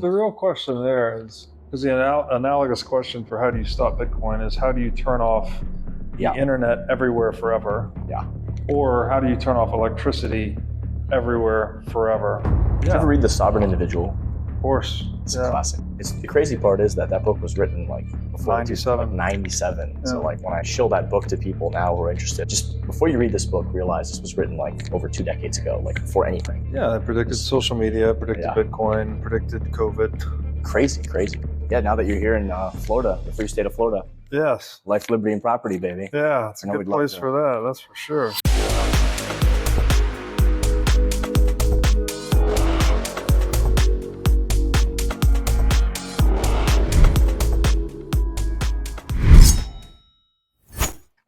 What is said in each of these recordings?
The real question there is the analogous question for how do you stop Bitcoin is how do you turn off the internet everywhere forever? Yeah. Or how do you turn off electricity everywhere forever? Did you ever read The Sovereign Individual? Of course. It's a classic. The crazy part is that book was written like before 97. 97. Yeah. So like when I show that book to people now who are interested, just before you read this book, realize this was written like over 2 decades ago, like before anything. Yeah, they predicted social media, predicted Bitcoin, predicted COVID. Crazy. Yeah, now that you're here in Florida, the free state of Florida. Yes. Life, liberty, and property, baby. Yeah, it's a good place for that, that's for sure.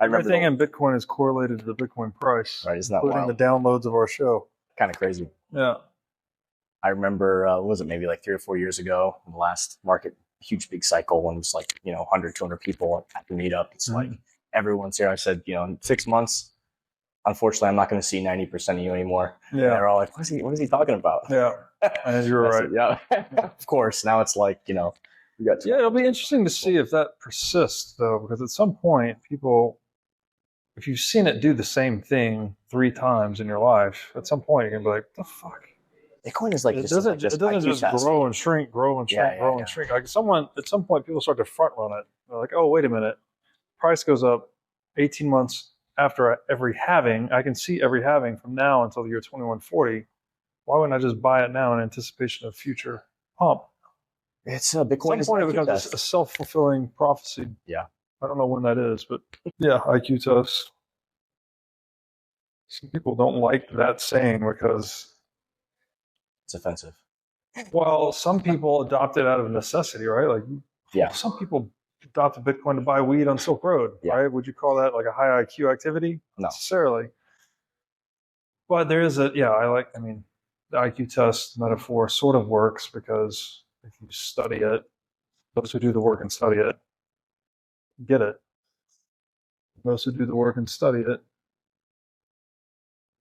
Everything in Bitcoin is correlated to the Bitcoin price, right? Isn't that including wild? The downloads of our show. Kind of crazy. Yeah. I remember, what was it, maybe like 3 or 4 years ago, in the last market, huge big cycle when it was like, 100, 200 people at the meetup. It's like everyone's here. I said, in 6 months, unfortunately, I'm not going to see 90% of you anymore. Yeah. And they're all like, what is he talking about? Yeah. And you're right. Said, yeah. Of course. Now it's like, we got. Yeah, it'll be interesting to see if that persists, though, because at some point, people, if you've seen it do the same thing 3 times in your life, at some point, you're going to be like, what the fuck? Bitcoin is like it doesn't just grow and shrink, grow and shrink. Like at some point, people start to front run it. They're like, oh, wait a minute, price goes up 18 months after every halving. I can see every halving from now until the year 2140. Why wouldn't I just buy it now in anticipation of future pump? It's Bitcoin. At some point, it becomes a self-fulfilling prophecy. Yeah, I don't know when that is, but yeah, IQ test. Some people don't like that saying because it's offensive. Well, some people adopt it out of necessity, right? Like, some people adopted Bitcoin to buy weed on Silk Road, right? Would you call that like a high IQ activity? No. Necessarily. But there is the IQ test metaphor sort of works because if you study it, those who do the work and study it, get it. Those who do the work and study it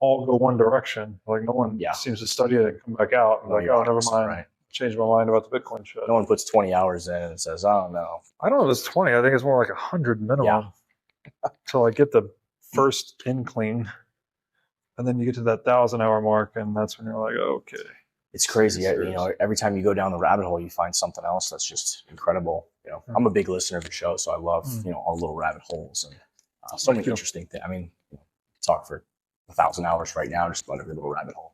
all go one direction. Like no one seems to study it and come back out and never mind. Right. Change my mind about the Bitcoin shit. No one puts 20 hours in and says, oh no. I don't know if it's 20. I think it's more like 100 minimum till I get the first inkling. And then you get to that 1,000-hour mark and that's when you're like, okay. It's crazy. Every time you go down the rabbit hole, you find something else that's just incredible. I'm a big listener of the show, so I love, all the little rabbit holes and so many interesting things. I mean, talk for 1,000 hours right now, just about every little rabbit hole.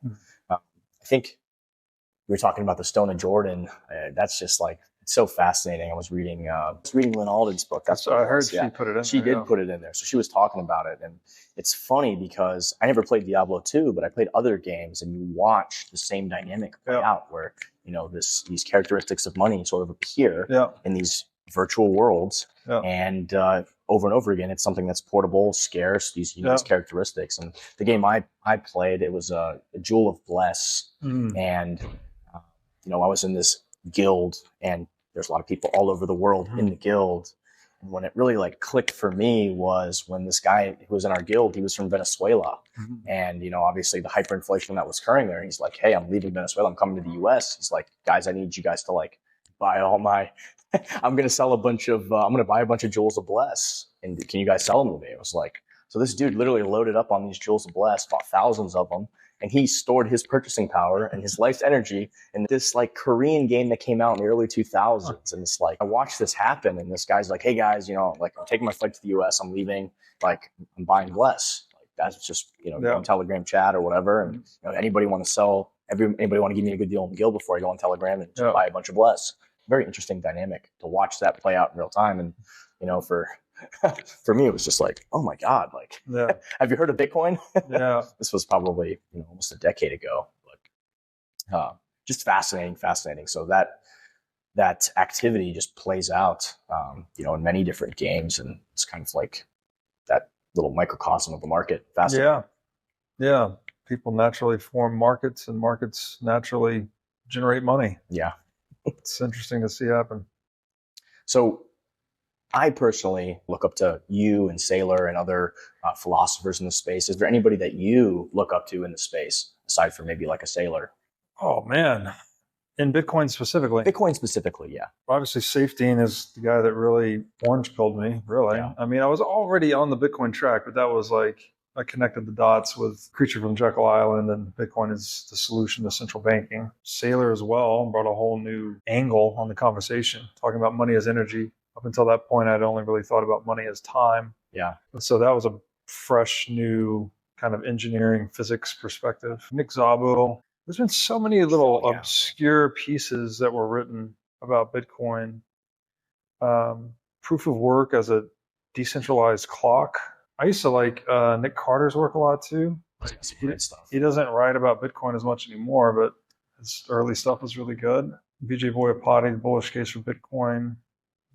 I think we were talking about the Stone of Jordan. That's just like, it's so fascinating. I was reading Lynn Alden's book. That's what I heard. She put it in. She did put it in there. So she was talking about it. And it's funny because I never played Diablo 2, but I played other games and you watch the same dynamic play out where, these characteristics of money sort of appear in these virtual worlds. And over and over again, it's something that's portable, scarce, these characteristics. And the game I played, it was a Jewel of Bless. And, I was in this guild and there's a lot of people all over the world in the guild. And when it really like clicked for me was when this guy who was in our guild, he was from Venezuela. And, obviously the hyperinflation that was occurring there. He's like, hey, I'm leaving Venezuela. I'm coming to the US. He's like, guys, I need you guys to like buy all my, I'm going to buy a bunch of Jewels of Bless. And can you guys sell them to me? It was like, so this dude literally loaded up on these Jewels of Bless, bought thousands of them. And he stored his purchasing power and his life's energy in this like Korean game that came out in the early 2000s. And it's like, I watched this happen. And this guy's like, hey guys, like I'm taking my flight to the US. I'm leaving. Like I'm buying Bless. Like that's just, on Telegram chat or whatever. And anybody want to sell, anybody want to give me a good deal in the guild before I go on Telegram and just buy a bunch of Bless. Very interesting dynamic to watch that play out in real time. And, for me, it was just like, oh my God, like, have you heard of Bitcoin? This was probably, almost a decade ago, but just fascinating. So that activity just plays out, in many different games. And it's kind of like that little microcosm of the market. Fascinating. Yeah. People naturally form markets and markets naturally generate money. Yeah. It's interesting to see happen. So I personally look up to you and Saylor and other philosophers in the space. Is there anybody that you look up to in the space aside from maybe like a Saylor? Oh man, In Bitcoin specifically? Bitcoin specifically, yeah. Obviously, Safety is the guy that really orange pilled me, really. Yeah. I mean, I was already on the Bitcoin track, but that was like, I connected the dots with Creature from Jekyll Island, and Bitcoin is the solution to central banking. Saylor as well brought a whole new angle on the conversation, talking about money as energy. Up until that point, I'd only really thought about money as time. Yeah. So that was a fresh, new kind of engineering physics perspective. Nick Szabo. There's been so many little obscure pieces that were written about Bitcoin. Proof of work as a decentralized clock. I used to like Nick Carter's work a lot too. He doesn't write about Bitcoin as much anymore, but his early stuff was really good. Vijay Boyapati, The Bullish Case for Bitcoin,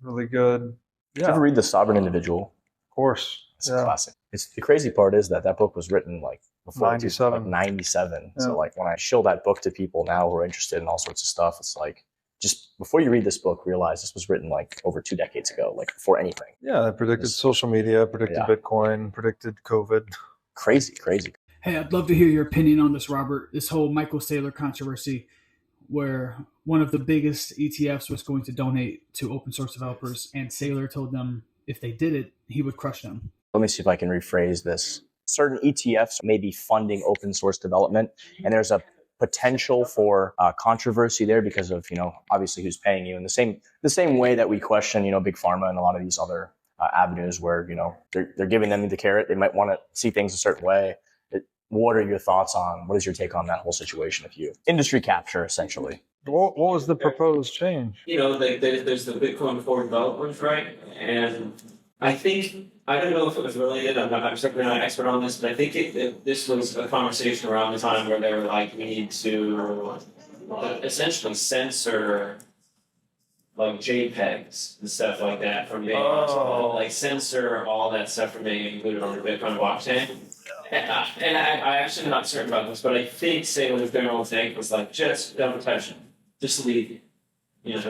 really good. Did you ever read The Sovereign Individual? Of course. It's a classic. The crazy part is that book was written like before 97. 97. Yeah. So like when I show that book to people now who are interested in all sorts of stuff, it's like, just before you read this book, realize this was written like over 2 decades ago, like before anything. Yeah, it predicted social media, predicted Bitcoin, predicted COVID. Crazy. Hey, I'd love to hear your opinion on this, Robert. This whole Michael Saylor controversy, where one of the biggest ETFs was going to donate to open source developers, and Saylor told them if they did it, he would crush them. Let me see if I can rephrase this. Certain ETFs may be funding open source development, and there's a potential for controversy there because of, obviously who's paying you, in the same way that we question, big pharma and a lot of these other avenues where, they're giving them the carrot. They might want to see things a certain way. What are your thoughts on, what is your take on that whole situation of industry capture, essentially? What was the proposed change? There's the Bitcoin for developers, right? And I don't know if it was related. I'm certainly not an expert on this, but I think this was a conversation around the time where they were like, we need to essentially censor like JPEGs and stuff like that from being censor all that stuff from being included on the Bitcoin blockchain. And I actually not certain about this, but I think Saylor's general take was like, just don't touch it, just leave it.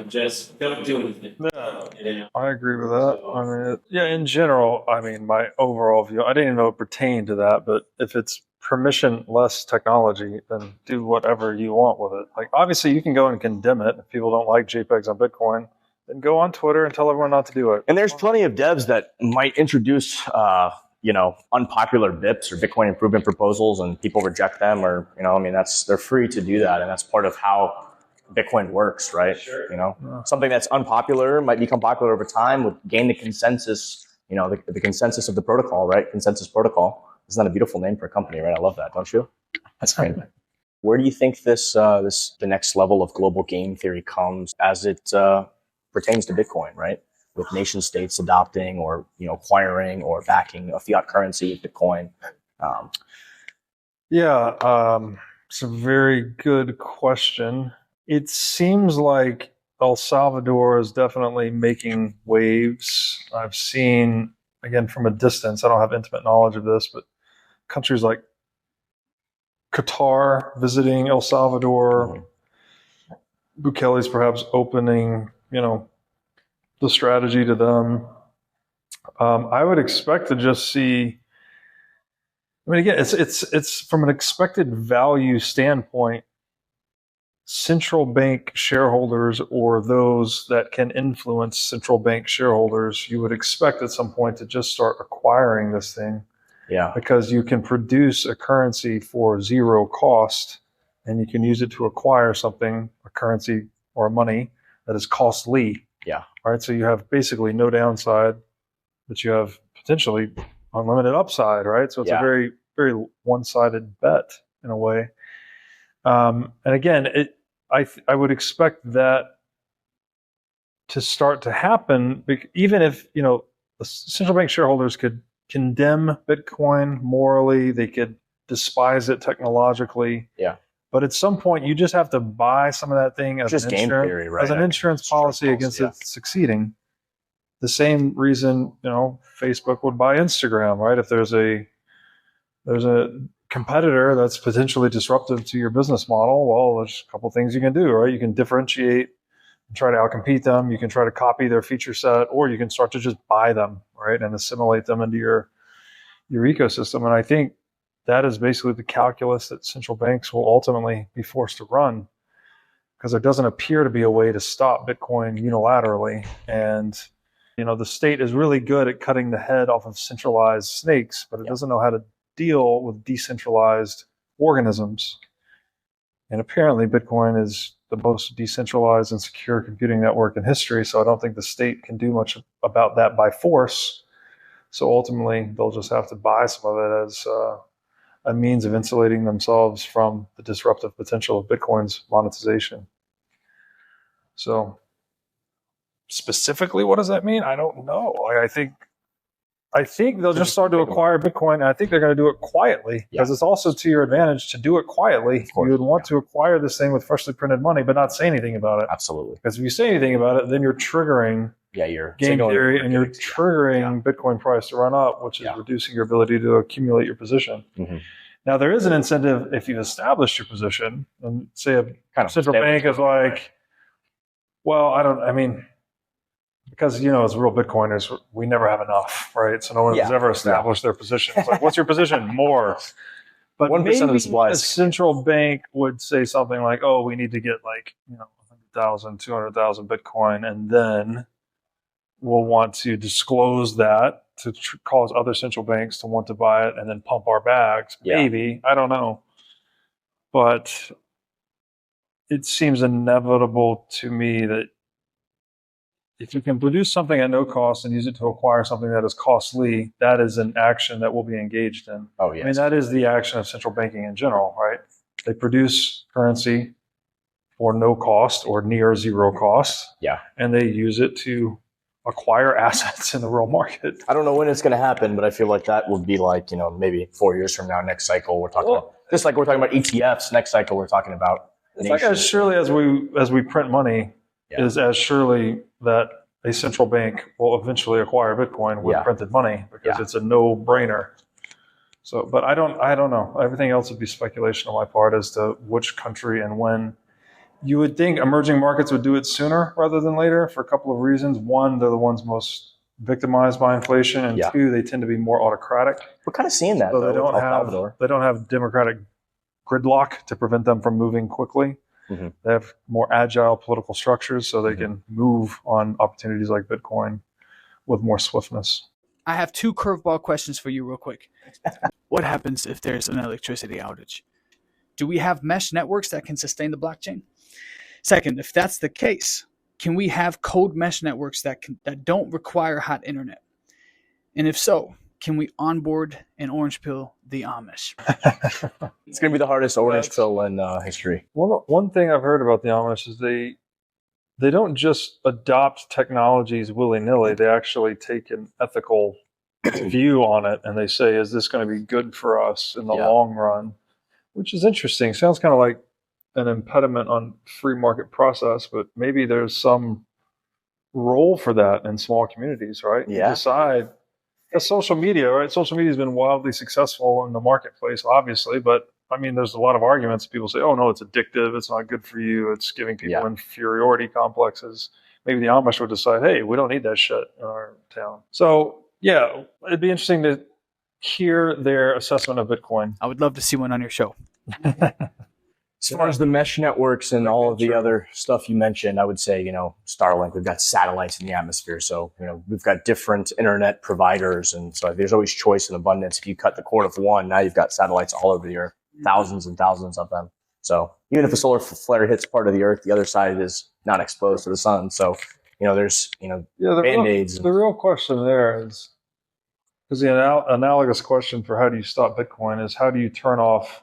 Just don't do anything. Yeah, I agree with that. In general, my overall view, I didn't even know it pertained to that, but if it's permissionless technology, then do whatever you want with it. Like, obviously, you can go and condemn it. If people don't like JPEGs on Bitcoin, then go on Twitter and tell everyone not to do it. And there's plenty of devs that might introduce, unpopular BIPs or Bitcoin improvement proposals, and people reject them, or, they're free to do that. And that's part of how Bitcoin works, right? Sure. Something that's unpopular might become popular over time, would gain the consensus, the consensus of the protocol, right? Consensus protocol. Isn't that a beautiful name for a company, right? I love that, don't you? That's great. Where do you think the next level of global game theory comes as it pertains to Bitcoin, right? With nation states adopting or, acquiring or backing a fiat currency, Bitcoin? It's a very good question. It seems like El Salvador is definitely making waves. I've seen, again, from a distance, I don't have intimate knowledge of this, but countries like Qatar visiting El Salvador, Bukele's perhaps opening, the strategy to them. I would expect to just see, again, it's from an expected value standpoint, central bank shareholders or those that can influence central bank shareholders, you would expect at some point to just start acquiring this thing. Yeah. Because you can produce a currency for zero cost, and you can use it to acquire something, a currency or money that is costly. Yeah. All right. So you have basically no downside, but you have potentially unlimited upside, right? So it's a very, very one-sided bet in a way. And again, I would expect that to start to happen, even if, the central bank shareholders could condemn Bitcoin morally, they could despise it technologically. Yeah. But at some point, you just have to buy some of that thing as just an game insurance, theory, right? as an insurance policy against it succeeding. The same reason, Facebook would buy Instagram, right? If there's a competitor that's potentially disruptive to your business model, well, there's a couple things you can do, right? You can differentiate and try to outcompete them. You can try to copy their feature set, or you can start to just buy them, right, and assimilate them into your ecosystem. And I think that is basically the calculus that central banks will ultimately be forced to run. because there doesn't appear to be a way to stop Bitcoin unilaterally. And, the state is really good at cutting the head off of centralized snakes, but it doesn't know how to deal with decentralized organisms. And apparently Bitcoin is the most decentralized and secure computing network in history, so I don't think the state can do much about that by force. So ultimately, they'll just have to buy some of it as a means of insulating themselves from the disruptive potential of Bitcoin's monetization. So specifically, what does that mean? I don't know. I think they'll just start to acquire Bitcoin, and I think they're going to do it quietly, because it's also to your advantage to do it quietly. You would want to acquire this thing with freshly printed money, but not say anything about it. Absolutely. Because if you say anything about it, then you're triggering your game theory, and you're triggering Bitcoin price to run up, which is reducing your ability to accumulate your position. Mm-hmm. Now, there is an incentive if you've established your position, and say a kind of central bank is like, because, as real Bitcoiners, we never have enough, right? So no one has ever established their position. It's like, what's your position? More. But 1% of the supply. A central bank would say something like, oh, we need to get 100,000, 200,000 Bitcoin, and then we'll want to disclose that to cause other central banks to want to buy it and then pump our bags. Maybe. I don't know. But it seems inevitable to me that if you can produce something at no cost and use it to acquire something that is costly, that is an action that will be engaged in. Oh, yes. I mean, that is the action of central banking in general, right? They produce currency for no cost or near zero cost. Yeah. And they use it to acquire assets in the real market. I don't know when it's going to happen, but I feel like that would be maybe 4 years from now, next cycle, we're talking about, just like we're talking about ETFs, next cycle, we're talking about it's nations. Like as surely as we print money, is as surely that a central bank will eventually acquire Bitcoin with printed money, because it's a no-brainer. So, but I don't know. Everything else would be speculation on my part as to which country and when. You would think emerging markets would do it sooner rather than later for a couple of reasons. One, they're the ones most victimized by inflation, and two, they tend to be more autocratic. We're kind of seeing that. So they don't have democratic gridlock to prevent them from moving quickly. Mm-hmm. They have more agile political structures, so they can move on opportunities like Bitcoin with more swiftness. I have 2 curveball questions for you real quick. What happens if there's an electricity outage? Do we have mesh networks that can sustain the blockchain? Second, if that's the case, can we have code mesh networks that don't require hot internet? And if so, can we onboard and orange pill the Amish? It's going to be the hardest orange pill in history. Well, one thing I've heard about the Amish is they don't just adopt technologies willy-nilly. They actually take an ethical view on it, and they say, is this going to be good for us in the long run? Which is interesting. Sounds kind of like an impediment on free market process, but maybe there's some role for that in small communities, right? You decide. That's social media, right? Social media has been wildly successful in the marketplace, obviously, but I mean, there's a lot of arguments. People say, oh, no, it's addictive. It's not good for you. It's giving people inferiority complexes. Maybe the Amish would decide, hey, we don't need that shit in our town. So, yeah, it'd be interesting to hear their assessment of Bitcoin. I would love to see one on your show. As far as the mesh networks and all of the other stuff you mentioned, I would say, Starlink, we've got satellites in the atmosphere. So, we've got different internet providers. And so there's always choice and abundance. If you cut the cord of one, now you've got satellites all over the earth, thousands and thousands of them. So even if a solar flare hits part of the earth, the other side is not exposed to the sun. So, there's, Band-Aids. The real question there is the analogous question for how do you stop Bitcoin is how do you turn off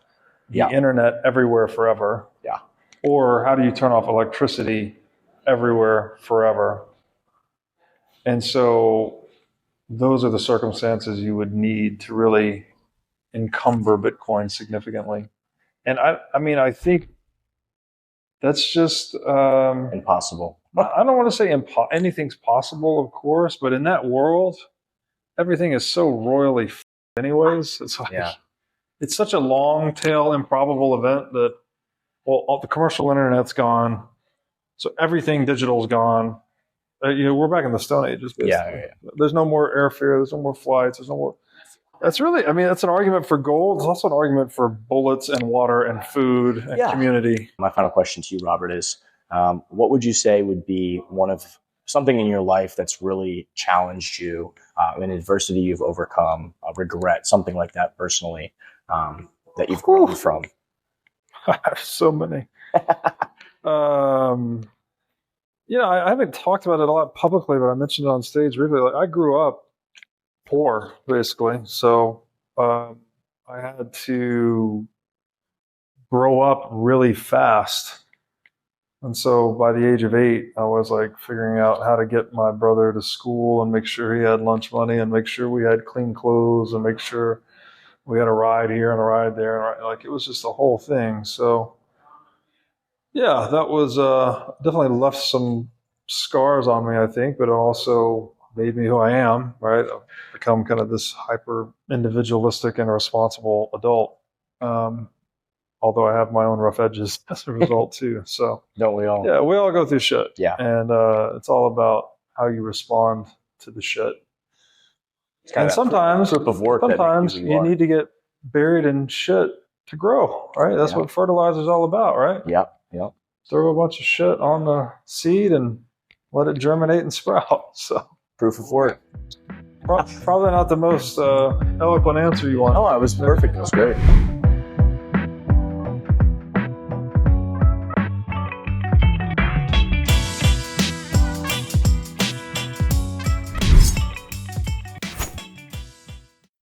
the internet everywhere forever? Yeah. Or how do you turn off electricity everywhere forever? And so those are the circumstances you would need to really encumber Bitcoin significantly. And I think that's just impossible. I don't want to say anything's possible, of course, but in that world, everything is so royally anyways. It's like it's such a long tail, improbable event that, all the commercial internet's gone, so everything digital is gone. We're back in the Stone Ages. There's no more airfare. There's no more flights. There's no more. That's really, that's an argument for gold. It's also an argument for bullets and water and food and community. My final question to you, Robert, is What would you say would be one of something in your life that's really challenged you, an adversity you've overcome, a regret, something like that personally, that you've grown from? I have so many. I haven't talked about it a lot publicly, but I mentioned it on stage briefly. Like, I grew up poor, basically. So I had to grow up really fast. And so by the age of 8, I was like figuring out how to get my brother to school and make sure he had lunch money and make sure we had clean clothes and make sure we had a ride here and a ride there. And like, it was just a whole thing. So yeah, that was definitely left some scars on me, I think, but it also made me who I am, right? I've become kind of this hyper individualistic and responsible adult. Although I have my own rough edges as a result too. So don't we all? Yeah, we all go through shit. Yeah. And it's all about how you respond to the shit. And sometimes you need to get buried in shit to grow, right? That's what fertilizer is all about, right? Yep. Throw a bunch of shit on the seed and let it germinate and sprout. So proof of work. Probably not the most eloquent answer you want. No, it was perfect. It was great.